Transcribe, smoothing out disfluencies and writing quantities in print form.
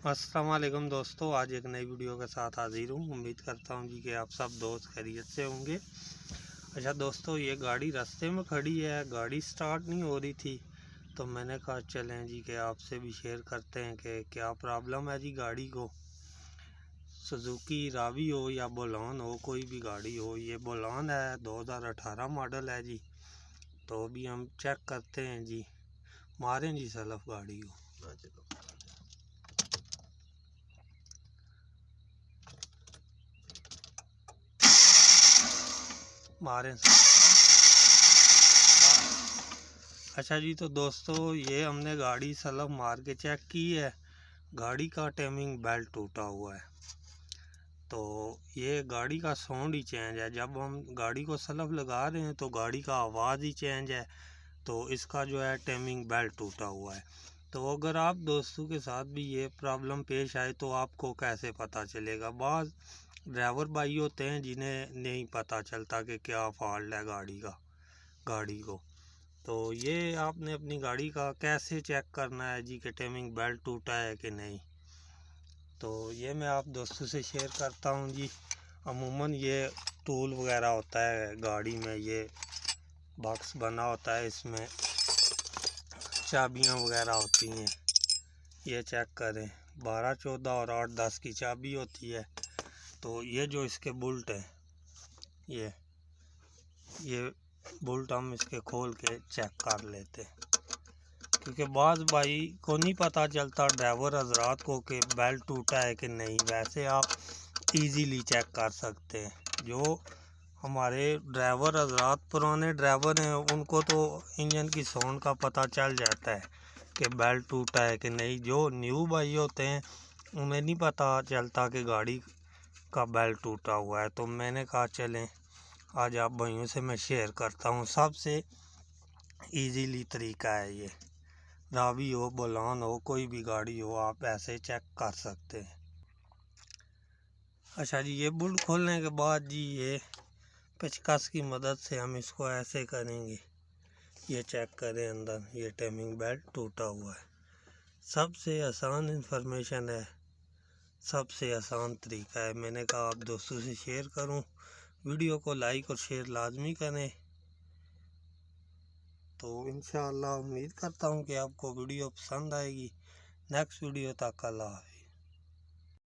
अस्सलाम वालेकुम दोस्तों, आज एक नई वीडियो के साथ हाजिर हूँ। उम्मीद करता हूँ जी कि आप सब दोस्त खैरियत से होंगे। अच्छा दोस्तों, ये गाड़ी रास्ते में खड़ी है, गाड़ी स्टार्ट नहीं हो रही थी, तो मैंने कहा चलें जी कि आपसे भी शेयर करते हैं कि क्या प्रॉब्लम है जी गाड़ी को। सुजुकी रावी हो या बोलान हो, कोई भी गाड़ी हो, ये बोलान है 2018 मॉडल है जी। तो अभी हम चेक करते हैं जी, मारें जी सलफ गाड़ी को। मारें। अच्छा जी, तो दोस्तों ये हमने गाड़ी सलफ मार के चेक की है। गाड़ी का टाइमिंग बेल्ट टूटा हुआ है। तो ये गाड़ी का साउंड ही चेंज है। जब हम गाड़ी को सलफ लगा रहे हैं तो गाड़ी का आवाज़ ही चेंज है। तो इसका जो है टाइमिंग बेल्ट टूटा हुआ है। तो अगर आप दोस्तों के साथ भी ये प्रॉब्लम पेश आए तो आपको कैसे पता चलेगा। बाज़ ड्राइवर भाई होते हैं जिन्हें नहीं पता चलता कि क्या फॉल्ट है गाड़ी को। तो ये आपने अपनी गाड़ी का कैसे चेक करना है जी कि टाइमिंग बेल्ट टूटा है कि नहीं। तो ये मैं आप दोस्तों से शेयर करता हूँ जी। अमूमन ये टूल वगैरह होता है गाड़ी में, ये बॉक्स बना होता है, इसमें चाबियाँ वगैरह होती हैं। ये चेक करें, 12, 14 और 8, 10 की चाबी होती है। तो ये जो इसके बुल्ट है, ये बुल्ट हम इसके खोल के चेक कर लेते हैं, क्योंकि बाज़ भाई को नहीं पता चलता ड्राइवर हजरात को कि बेल्ट टूटा है कि नहीं। वैसे आप इजीली चेक कर सकते हैं। जो हमारे ड्राइवर हजरात पुराने ड्राइवर हैं उनको तो इंजन की साउंड का पता चल जाता है कि बेल्ट टूटा है कि नहीं। जो न्यू भाई होते हैं उन्हें नहीं पता चलता कि गाड़ी का बेल्ट टूटा हुआ है। तो मैंने कहा चलें आज आप भाइयों से मैं शेयर करता हूँ। सबसे इजीली तरीका है ये। रावी हो, बोलान हो, कोई भी गाड़ी हो, आप ऐसे चेक कर सकते हैं। अच्छा जी, ये बुल्ट खोलने के बाद जी ये पेचकस की मदद से हम इसको ऐसे करेंगे। ये चेक करें अंदर, ये टाइमिंग बेल्ट टूटा हुआ है। सबसे आसान इंफॉर्मेशन है, सबसे आसान तरीका है। मैंने कहा आप दोस्तों से शेयर करूं। वीडियो को लाइक और शेयर लाजमी करें। तो इंशाअल्लाह उम्मीद करता हूं कि आपको वीडियो पसंद आएगी। नेक्स्ट वीडियो तक अल्लाह हाफ़िज़।